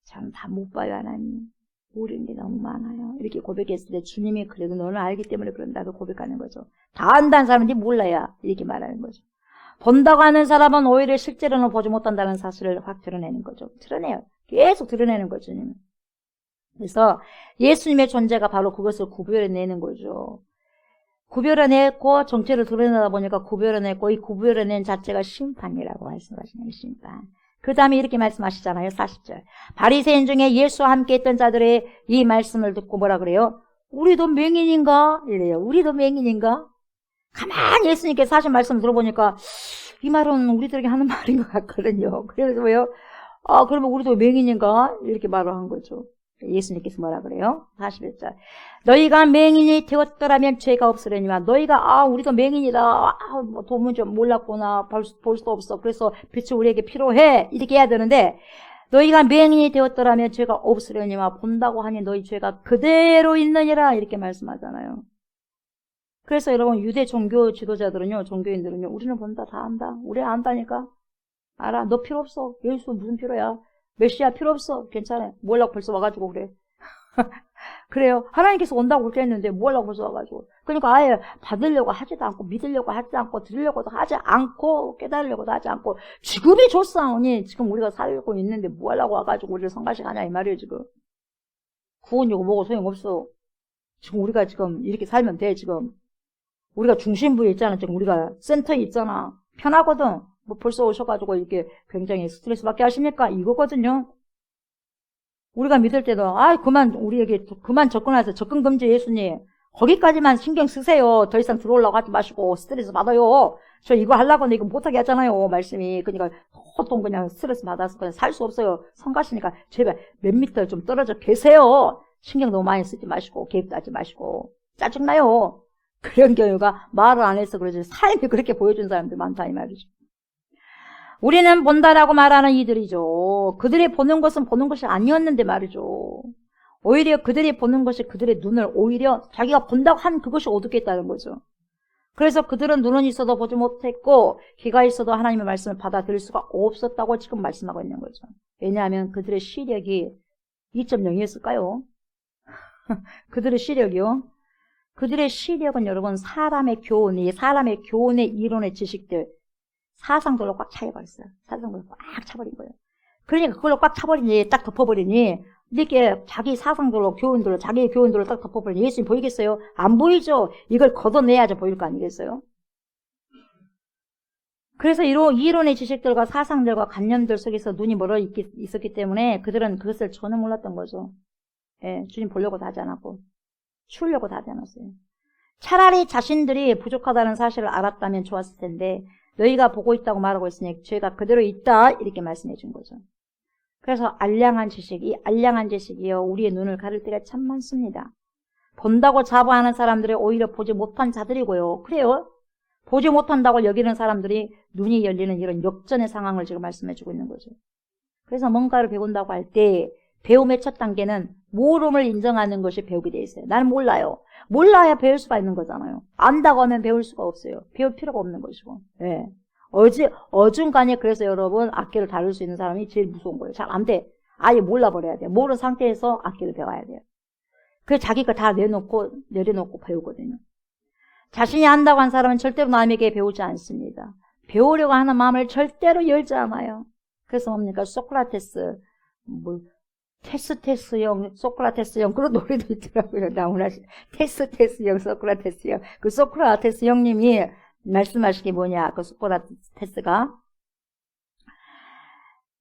저는 다 못 봐요, 하나님. 모르는 게 너무 많아요. 이렇게 고백했을 때 주님이 그래도 너는 알기 때문에 그런다고 고백하는 거죠. 다 안다는 사람인지 몰라야 이렇게 말하는 거죠. 본다고 하는 사람은 오히려 실제로는 보지 못한다는 사실을 확 드러내는 거죠. 드러내요. 계속 드러내는 거죠, 주님은. 그래서 예수님의 존재가 바로 그것을 구별해내는 거죠. 구별해내고 정체를 드러내다 보니까 구별해내고, 이 구별해낸 자체가 심판이라고 말씀하시네요. 심판. 그 다음에 이렇게 말씀하시잖아요. 40절. 바리새인 중에 예수와 함께 있던 자들의 이 말씀을 듣고 뭐라 그래요? 우리도 맹인인가? 이래요. 우리도 맹인인가? 가만히 예수님께서 하신 말씀 들어보니까 이 말은 우리들에게 하는 말인 것 같거든요. 그래서 왜요? 아, 그러면 우리도 맹인인가? 이렇게 말을 한 거죠. 예수님께서 뭐라 그래요? 41절. 너희가 맹인이 되었더라면 죄가 없으려니와, 너희가 우리도 맹인이다, 뭐 도무지 몰랐구나, 볼 수도 없어, 그래서 빛이 우리에게 필요해, 이렇게 해야 되는데, 너희가 맹인이 되었더라면 죄가 없으려니와 본다고 하니 너희 죄가 그대로 있느니라, 이렇게 말씀하잖아요. 그래서 여러분 유대 종교 지도자들은요, 종교인들은요, 우리는 본다, 다 안다, 우리 안다니까, 알아, 너 필요 없어, 예수 무슨 필요야, 메시아 필요 없어, 괜찮아, 뭐하려고 벌써 와가지고 그래. 그래요. 하나님께서 온다고 그렇게 했는데 뭐하려고 벌써 와가지고. 그러니까 아예 받으려고 하지도 않고, 믿으려고 하지 않고, 들으려고도 하지 않고, 깨달으려고도 하지 않고, 지금이 좋사오니 지금 우리가 살고 있는데 뭐하려고 와가지고 우리를 성가시게 하냐 이 말이에요. 지금 구원 이고 뭐고 소용없어. 지금 우리가 지금 이렇게 살면 돼. 지금 우리가 중심부에 있잖아. 지금 우리가 센터에 있잖아. 편하거든. 뭐 벌써 오셔가지고 이렇게 굉장히 스트레스 받게 하십니까? 이거거든요. 우리가 믿을 때도 우리에게 그만 접근하세요. 접근 금지 예수님. 거기까지만 신경 쓰세요. 더 이상 들어오려고 하지 마시고 스트레스 받아요. 저 이거 하려고 하는데 이거 못하게 하잖아요. 말씀이. 그러니까 보통 그냥 스트레스 받아서 그냥 살 수 없어요. 성가시니까 제발 몇 미터 좀 떨어져 계세요. 신경 너무 많이 쓰지 마시고 개입도 하지 마시고. 짜증나요. 그런 경우가 말을 안 해서 그러지 삶이 그렇게 보여준 사람들 많다 이 말이죠. 우리는 본다라고 말하는 이들이죠. 그들이 보는 것은 보는 것이 아니었는데 말이죠. 오히려 그들이 보는 것이 그들의 눈을 오히려 자기가 본다고 한 그것이 어둡겠다는 거죠. 그래서 그들은 눈은 있어도 보지 못했고 귀가 있어도 하나님의 말씀을 받아들일 수가 없었다고 지금 말씀하고 있는 거죠. 왜냐하면 그들의 시력이 2.0이었을까요? 그들의 시력이요. 그들의 시력은 여러분 사람의 교훈의 이론의 지식들, 사상들로 꽉 차버렸어요. 사상들로 꽉 차버린 거예요. 그러니까 그걸로 꽉 차버리니, 딱 덮어버리니, 이렇게 자기 사상들로, 자기의 교훈들로 딱 덮어버리니 예수님 보이겠어요? 안 보이죠? 이걸 걷어내야지 보일 거 아니겠어요? 그래서 이론의 지식들과 사상들과 관념들 속에서 눈이 멀어 있었기 때문에 그들은 그것을 전혀 몰랐던 거죠. 예, 주님 보려고도 하지 않았고, 추우려고도 하지 않았어요. 차라리 자신들이 부족하다는 사실을 알았다면 좋았을 텐데, 너희가 보고 있다고 말하고 있으니 죄가 그대로 있다 이렇게 말씀해 준 거죠. 그래서 알량한 지식이요 우리의 눈을 가릴 때가 참 많습니다. 본다고 자부하는 사람들이 오히려 보지 못한 자들이고요. 그래요. 보지 못한다고 여기는 사람들이 눈이 열리는 이런 역전의 상황을 지금 말씀해 주고 있는 거죠. 그래서 뭔가를 배운다고 할 때 배움의 첫 단계는 모름을 인정하는 것이 배우게 돼 있어요. 나는 몰라요. 몰라야 배울 수가 있는 거잖아요. 안다고 하면 배울 수가 없어요. 배울 필요가 없는 것이고. 예. 어중간에 그래서 여러분 악기를 다룰 수 있는 사람이 제일 무서운 거예요. 잘 안 돼. 아예 몰라버려야 돼요. 모르는 상태에서 악기를 배워야 돼요. 그래서 자기가 다 내려놓고 배우거든요. 자신이 안다고 한 사람은 절대로 남에게 배우지 않습니다. 배우려고 하는 마음을 절대로 열지 않아요. 그래서 뭡니까? 소크라테스, 테스테스형, 소크라테스형, 그런 노래도 있더라고요. 나오나, 테스테스형, 소크라테스형. 그 소크라테스 형님이 말씀하신 게 뭐냐, 그 소크라테스가.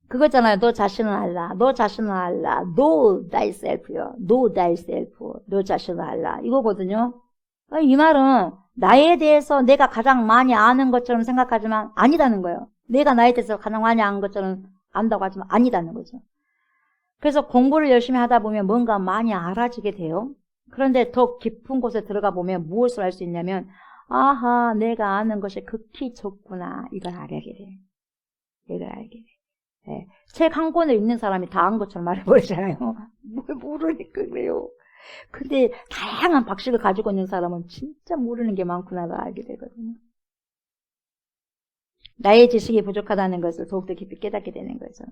그거잖아요. 너 자신을 알라. 너 자신을 알라. Know thyself요. Know thyself. 너 자신을 알라. 이거거든요. 이 말은 나에 대해서 내가 가장 많이 아는 것처럼 생각하지만 아니다는 거예요. 내가 나에 대해서 가장 많이 아는 것처럼 안다고 하지만 아니다는 거죠. 그래서 공부를 열심히 하다 보면 뭔가 많이 알아지게 돼요. 그런데 더 깊은 곳에 들어가 보면 무엇을 알 수 있냐면 아하, 내가 아는 것이 극히 적구나. 이걸 알게 돼요. 이걸 알게 돼요. 네. 책 한 권을 읽는 사람이 다 안 것처럼 말해버리잖아요. 뭘 모르니까 그래요. 근데 다양한 박식을 가지고 있는 사람은 진짜 모르는 게 많구나를 알게 되거든요. 나의 지식이 부족하다는 것을 더욱더 깊이 깨닫게 되는 거죠.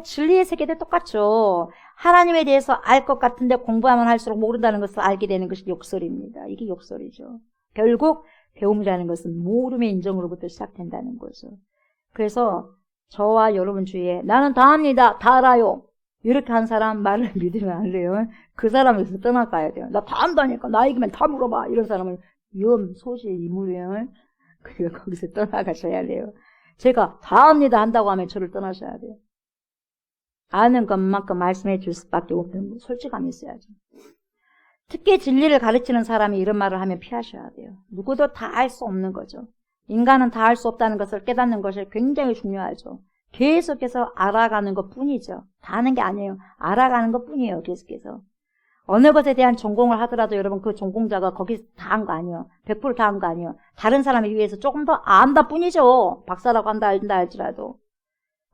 진리의 세계도 똑같죠. 하나님에 대해서 알 것 같은데 공부하면 할수록 모른다는 것을 알게 되는 것이 욕설입니다. 이게 욕설이죠. 결국 배움이라는 것은 모름의 인정으로부터 시작된다는 거죠. 그래서 저와 여러분 주위에 나는 다 압니다. 다 알아요. 이렇게 한 사람 말을 믿으면 안 돼요. 그 사람에서 떠나가야 돼요. 나 다 안다니까. 나 이기면 다 물어봐. 이런 사람은 소시이무예요. 그리고 거기서 떠나가셔야 돼요. 제가 다 압니다 한다고 하면 저를 떠나셔야 돼요. 아는 것만큼 말씀해 줄 수밖에 없는 솔직함이 있어야죠. 특히 진리를 가르치는 사람이 이런 말을 하면 피하셔야 돼요. 누구도 다 알 수 없는 거죠. 인간은 다 알 수 없다는 것을 깨닫는 것이 굉장히 중요하죠. 계속해서 알아가는 것 뿐이죠. 다 아는 게 아니에요. 알아가는 것 뿐이에요. 계속해서. 어느 것에 대한 전공을 하더라도 여러분 그 전공자가 거기서 다 한 거 아니에요. 100% 다 한 거 아니에요. 다른 사람에 비해서 조금 더 안다 뿐이죠. 박사라고 한다 할지라도.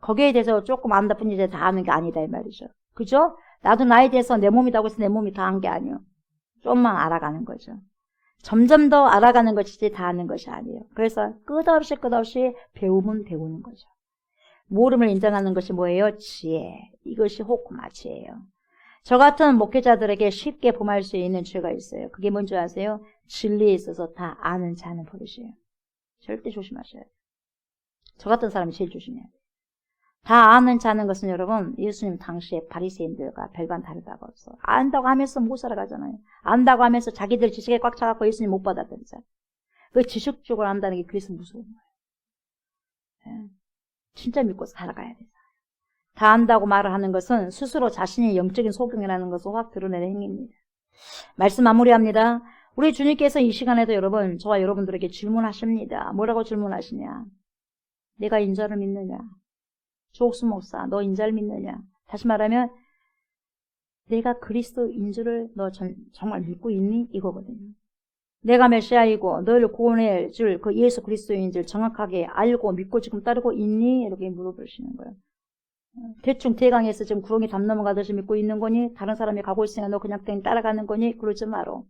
거기에 대해서 조금 안다 뿐이지 다 아는 게 아니다 이 말이죠. 그죠? 나도 나에 대해서 내 몸이라고 해서 내 몸이 다 한 게 아니에요. 좀만 알아가는 거죠. 점점 더 알아가는 것이지 다 아는 것이 아니에요. 그래서 끝없이 배우면 배우는 거죠. 모름을 인정하는 것이 뭐예요? 지혜. 이것이 호쿠마 지혜예요. 저 같은 목회자들에게 쉽게 범할 수 있는 죄가 있어요. 그게 뭔지 아세요? 진리에 있어서 다 아는 자는 버릇이에요. 절대 조심하셔야 돼요. 저 같은 사람이 제일 조심해야 돼요. 다 아는 자는 것은 여러분 예수님 당시에 바리새인들과 별반 다르다고 없어. 안다고 하면서 못 살아가잖아요. 안다고 하면서 자기들 지식에 꽉 차갖고 예수님 못 받았던 자. 그 지식적으로 안다는 게 그래서 무서운 거예요. 네. 진짜 믿고 살아가야 돼요. 다 안다고 말을 하는 것은 스스로 자신의 영적인 소경이라는 것을 확 드러내는 행위입니다. 말씀 마무리합니다. 우리 주님께서 이 시간에도 여러분, 저와 여러분들에게 질문하십니다. 뭐라고 질문하시냐? 내가 인자를 믿느냐? 조옥수 목사, 너 인자를 믿느냐? 다시 말하면 내가 그리스도인 줄을 너 정말 믿고 있니? 이거거든요. 내가 메시아이고 너를 구원해 줄 그 예수 그리스도인 줄 정확하게 알고 믿고 지금 따르고 있니? 이렇게 물어보시는 거예요. 대충 대강에서 지금 구렁이 담 넘어가듯이 믿고 있는 거니? 다른 사람이 가고 있으니까 너 그냥 따라가는 거니? 그러지 마라.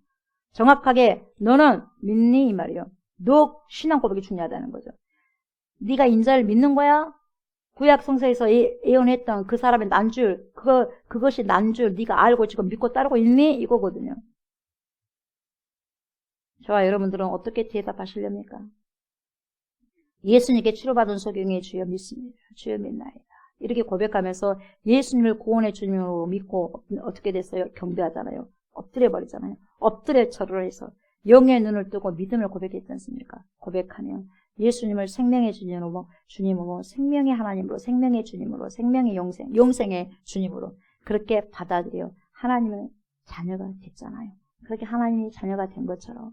정확하게 너는 믿니? 이 말이에요. 너 신앙 고백이 중요하다는 거죠. 네가 인자를 믿는 거야? 구약 성서에서 예언했던 그 사람의 난줄, 그것이 난줄 네가 알고 지금 믿고 따르고 있니? 이거거든요. 저와 여러분들은 어떻게 대답하시렵니까? 예수님께 치료받은 소경의 주여 믿습니다. 주여 믿나이다. 이렇게 고백하면서 예수님을 구원의 주님으로 믿고 어떻게 됐어요? 경배하잖아요. 엎드려 버리잖아요. 엎드려 절을 해서 영의 눈을 뜨고 믿음을 고백했지 않습니까? 고백하면 예수님을 생명의 주님으로 생명의 하나님으로 생명의 주님으로 생명의 영생의 주님으로 그렇게 받아들여 하나님의 자녀가 됐잖아요. 그렇게 하나님의 자녀가 된 것처럼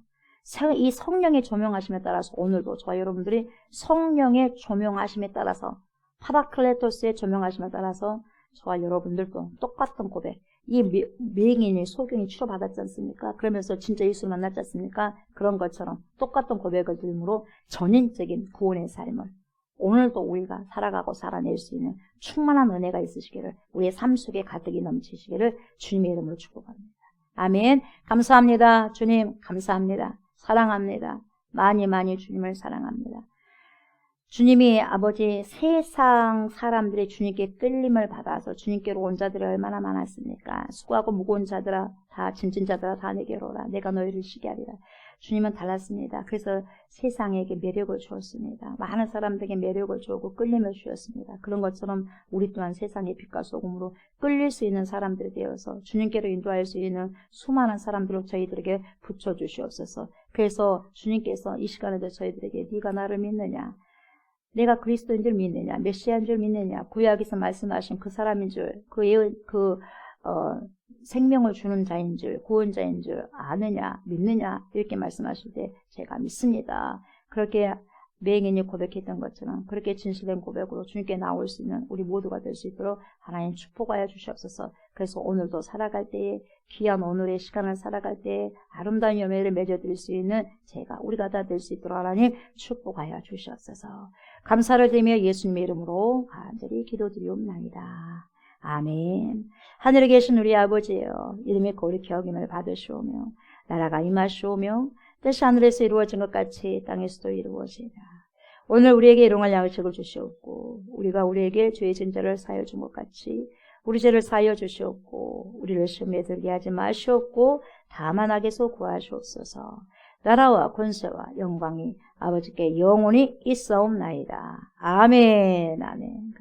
이 성령의 조명하심에 따라서 오늘도 저와 여러분들이 성령의 조명하심에 따라서 파라클레토스의 조명하심에 따라서 저와 여러분들도 똑같은 고백, 이 맹인이 소경이 치료받았지 않습니까? 그러면서 진짜 예수를 만났지 않습니까? 그런 것처럼 똑같은 고백을 들므로 전인적인 구원의 삶을 오늘도 우리가 살아가고 살아낼 수 있는 충만한 은혜가 있으시기를, 우리의 삶 속에 가득히 넘치시기를 주님의 이름으로 축복합니다. 아멘. 감사합니다. 주님 감사합니다. 사랑합니다. 많이 많이 주님을 사랑합니다. 주님이 아버지 세상 사람들이 주님께 끌림을 받아서 주님께로 온 자들이 얼마나 많았습니까? 수고하고 무거운 자들아, 다 짐진 자들아 다 내게로 오라. 내가 너희를 쉬게 하리라. 주님은 달랐습니다. 그래서 세상에게 매력을 주었습니다. 많은 사람들에게 매력을 주었고 끌림을 주었습니다. 그런 것처럼 우리 또한 세상의 빛과 소금으로 끌릴 수 있는 사람들이 되어서 주님께로 인도할 수 있는 수많은 사람들을 저희들에게 붙여주시옵소서. 그래서 주님께서 이 시간에도 저희들에게 네가 나를 믿느냐, 내가 그리스도인 줄 믿느냐, 메시아인 줄 믿느냐, 구약에서 말씀하신 그 사람인 줄, 생명을 주는 자인 줄, 구원자인 줄 아느냐, 믿느냐, 이렇게 말씀하실 때 제가 믿습니다. 그렇게 맹인이 고백했던 것처럼 그렇게 진실된 고백으로 주님께 나올 수 있는 우리 모두가 될 수 있도록 하나님 축복하여 주시옵소서. 그래서 오늘도 살아갈 때에, 귀한 오늘의 시간을 살아갈 때에 아름다운 열매를 맺어드릴 수 있는 우리가 다 될 수 있도록 하나님 축복하여 주시옵소서. 감사를 드리며 예수님의 이름으로 간절히 기도드리옵나이다. 아멘. 하늘에 계신 우리 아버지여, 이름의 거룩히 여김을 받으시오며 나라가 임하시오며 뜻이 하늘에서 이루어진 것 같이 땅에서도 이루어지라. 오늘 우리에게 일용할 양식을 주시옵고 우리가 우리에게 죄의 진자를 사하여 준 것 같이 우리 죄를 사하여 주시옵고 우리를 시험에 들게 하지 마시옵고 다만 악에서 구하시옵소서. 나라와 권세와 영광이 아버지께 영원히 있사옵나이다. 아멘. 아멘.